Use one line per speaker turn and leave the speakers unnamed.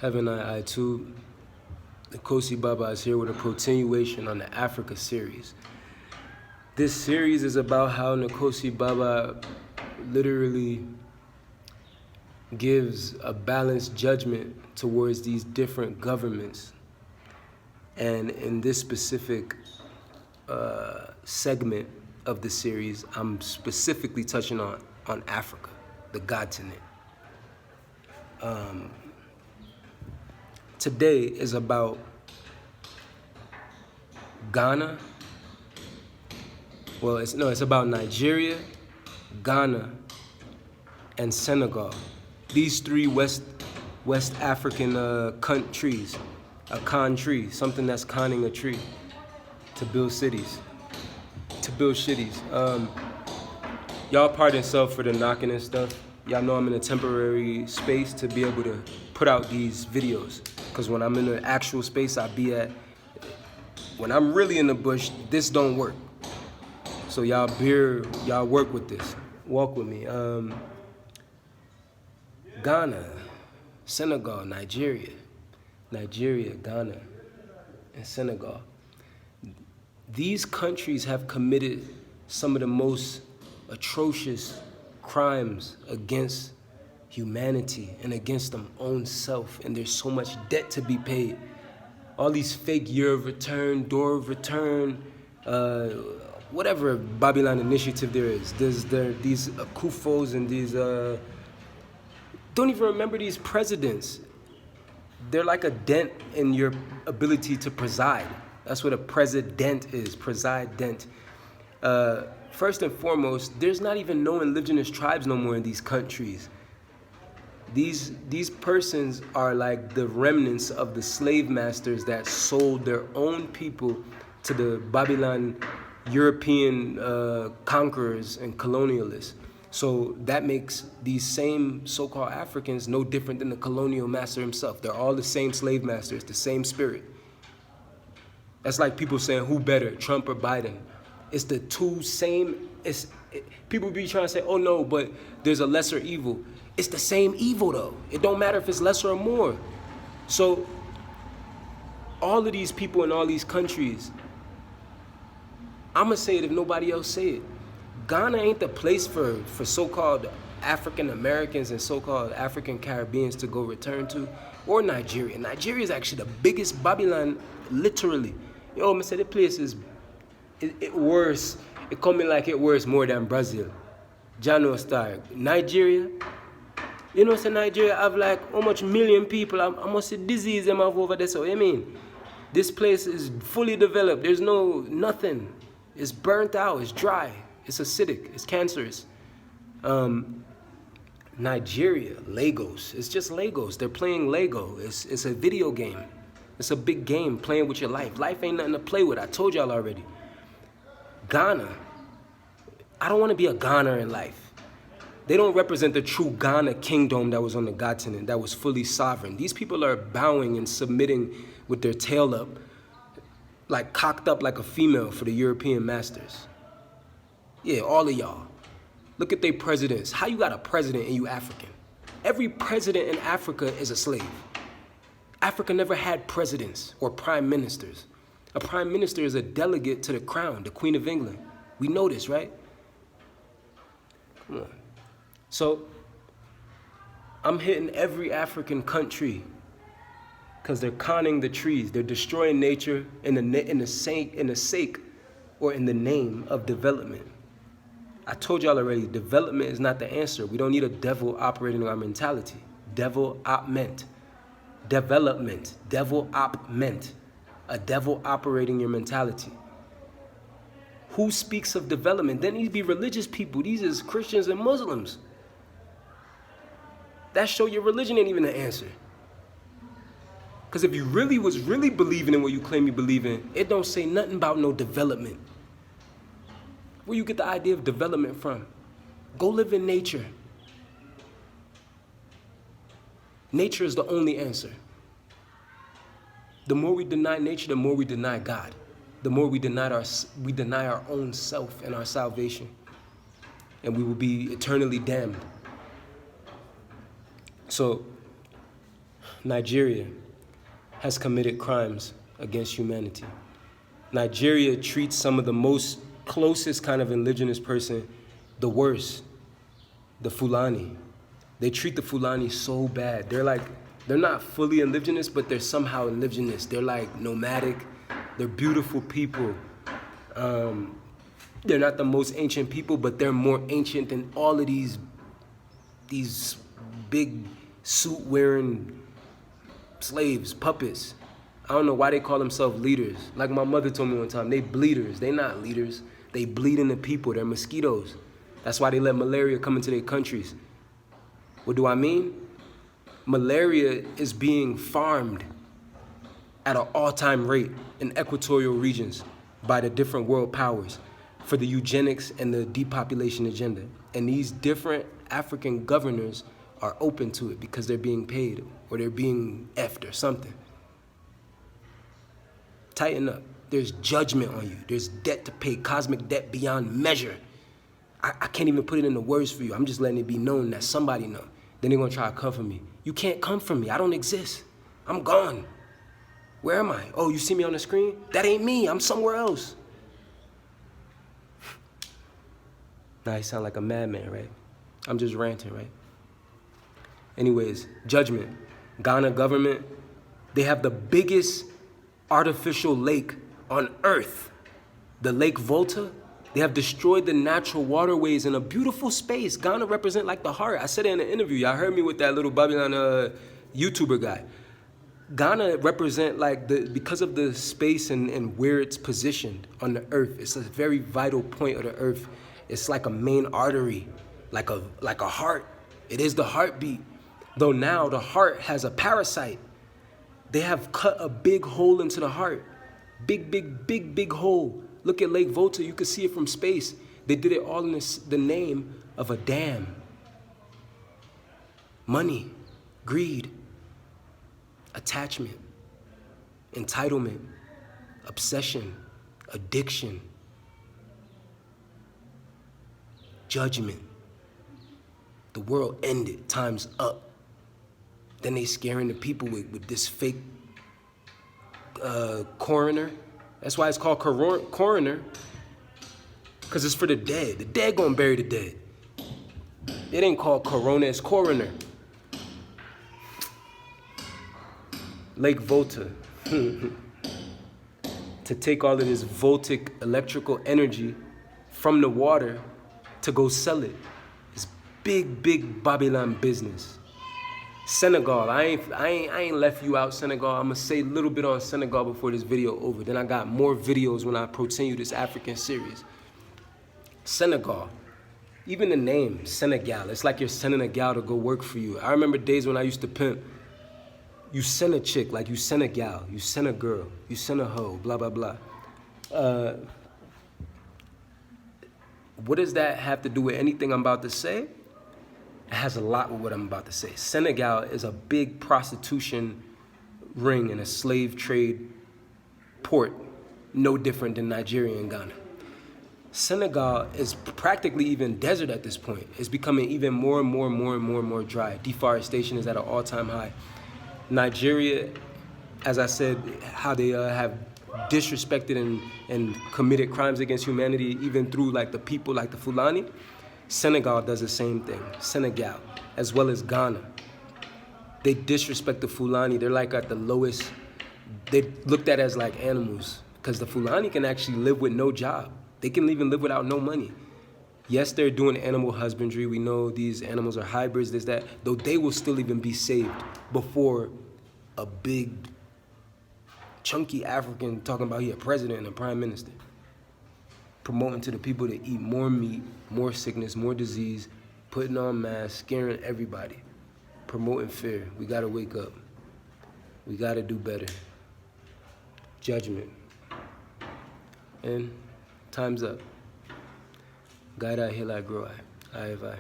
Heaven I too. Nikosi Baba is here with a continuation on the Africa series. This series is about how Nikosi Baba literally gives a balanced judgment towards these different governments. And in this specific segment of the series, I'm specifically touching on Africa, the continent. Today is about Ghana. Well, it's about Nigeria, Ghana, and Senegal. These three West African countries, a con tree, something that's conning a tree to build cities, Y'all pardon self for the knocking and stuff. Y'all know I'm in a temporary space to be able to put out these videos. Because when I'm in the actual space I be at, when I'm really in the bush, this don't work. So y'all work with this. Walk with me. Ghana, Senegal, Nigeria, Ghana, and Senegal. These countries have committed some of the most atrocious crimes against humanity and against them own self, and there's so much debt to be paid. All these fake year of return, door of return, whatever Babylon initiative there is. There's these Akufos and these, don't even remember these presidents. They're like a dent in your ability to preside. That's what a president is, president. First and foremost, there's not even no indigenous tribes no more in these countries. These persons are like the remnants of the slave masters that sold their own people to the Babylon European conquerors and colonialists. So that makes these same so-called Africans no different than the colonial master himself. They're all the same slave masters, the same spirit. That's like people saying, who better, Trump or Biden? It's the two same, people be trying to say, oh no, but there's a lesser evil. It's the same evil though. It don't matter if it's lesser or more. So all of these people in all these countries, I'ma say it if nobody else say it. Ghana ain't the place for so-called African Americans and so-called African Caribbeans to go return to, or Nigeria. Nigeria is actually the biggest Babylon, literally. Yo, I say the place is it worse. It coming like it worse more than Brazil. Jano Star. Nigeria, you know, say Nigeria have like how much million people, I must say disease them have over there. So I mean, this place is fully developed. There's nothing. It's burnt out, it's dry, it's acidic, it's cancerous. Nigeria, Legos, it's just Legos. They're playing Lego. It's a video game. It's a big game playing with your life. Life ain't nothing to play with. I told y'all already. Ghana, I don't want to be a Ghana in life. They don't represent the true Ghana kingdom that was on the continent, that was fully sovereign. These people are bowing and submitting with their tail up, like cocked up like a female for the European masters. Yeah, all of y'all. Look at their presidents. How you got a president and you African? Every president in Africa is a slave. Africa never had presidents or prime ministers. A prime minister is a delegate to the crown, the Queen of England. We know this, right? Come on. So, I'm hitting every African country because they're conning the trees. They're destroying nature in the sake or in the name of development. I told y'all already, development is not the answer. We don't need a devil operating our mentality. Development. A devil operating your mentality. Who speaks of development? Then these be religious people. These is Christians and Muslims. That show your religion ain't even the answer. Because if you was really believing in what you claim you believe in, it don't say nothing about no development. Where you get the idea of development from? Go live in nature. Nature is the only answer. The more we deny nature, the more we deny God. The more we deny our own self and our salvation. And we will be eternally damned. So Nigeria has committed crimes against humanity. Nigeria treats some of the most closest kind of indigenous person the worst, the Fulani. They treat the Fulani so bad. They're not fully indigenous, but they're somehow indigenous. They're like nomadic. They're beautiful people. They're not the most ancient people, but they're more ancient than all of these big suit-wearing slaves, puppets. I don't know why they call themselves leaders. Like my mother told me one time, they bleeders. They not leaders. They bleed in the people. They're mosquitoes. That's why they let malaria come into their countries. What do I mean? Malaria is being farmed at an all-time rate in equatorial regions by the different world powers for the eugenics and the depopulation agenda. And these different African governors are open to it because they're being paid or they're being effed or something. Tighten up. There's judgment on you. There's debt to pay, cosmic debt beyond measure. I can't even put it into words for you. I'm just letting it be known that somebody know. Then they're gonna try to come for me. You can't come for me. I don't exist. I'm gone. Where am I? Oh, you see me on the screen? That ain't me. I'm somewhere else. Now you sound like a madman, right? I'm just ranting, right? Anyways, judgment. Ghana government, they have the biggest artificial lake on earth. The Lake Volta. They have destroyed the natural waterways in a beautiful space. Ghana represent like the heart. I said it in an interview. Y'all heard me with that little Babylon YouTuber guy. Ghana represent like because of the space and where it's positioned on the earth. It's a very vital point of the earth. It's like a main artery, like a heart. It is the heartbeat. Though now the heart has a parasite. They have cut a big hole into the heart. Big hole. Look at Lake Volta, you can see it from space. They did it all in the name of a dam. Money, greed, attachment, entitlement, obsession, addiction, judgment. The world ended, time's up. Then they scaring the people with this fake coroner. That's why it's called coroner, because it's for the dead. The dead gonna bury the dead. It ain't called corona, it's coroner. Lake Volta. To take all of this voltic electrical energy from the water to go sell it. It's big Babylon business. Senegal, I ain't left you out, Senegal. I'm gonna say a little bit on Senegal before this video over. Then I got more videos when I continue this African series. Senegal, even the name, Senegal, it's like you're sending a gal to go work for you. I remember days when I used to pimp. You send a chick, like you send a gal, you send a girl, you send a hoe, blah, blah, blah. What does that have to do with anything I'm about to say? It has a lot with what I'm about to say. Senegal is a big prostitution ring and a slave trade port, no different than Nigeria and Ghana. Senegal is practically even desert at this point. It's becoming even more and more dry. Deforestation is at an all-time high. Nigeria, as I said, how they have disrespected and committed crimes against humanity, even through like the people like the Fulani. Senegal does the same thing. Senegal, as well as Ghana. They disrespect the Fulani. They're like at the lowest. They're looked at as like animals because the Fulani can actually live with no job. They can even live without no money. Yes, they're doing animal husbandry. We know these animals are hybrids, this, that. Though they will still even be saved before a big, chunky African talking about he a president and a prime minister. Promoting to the people to eat more meat, more sickness, more disease, putting on masks, scaring everybody, promoting fear. We gotta wake up. We gotta do better. Judgment. And time's up. Guide I, heal I, grow I. I have I.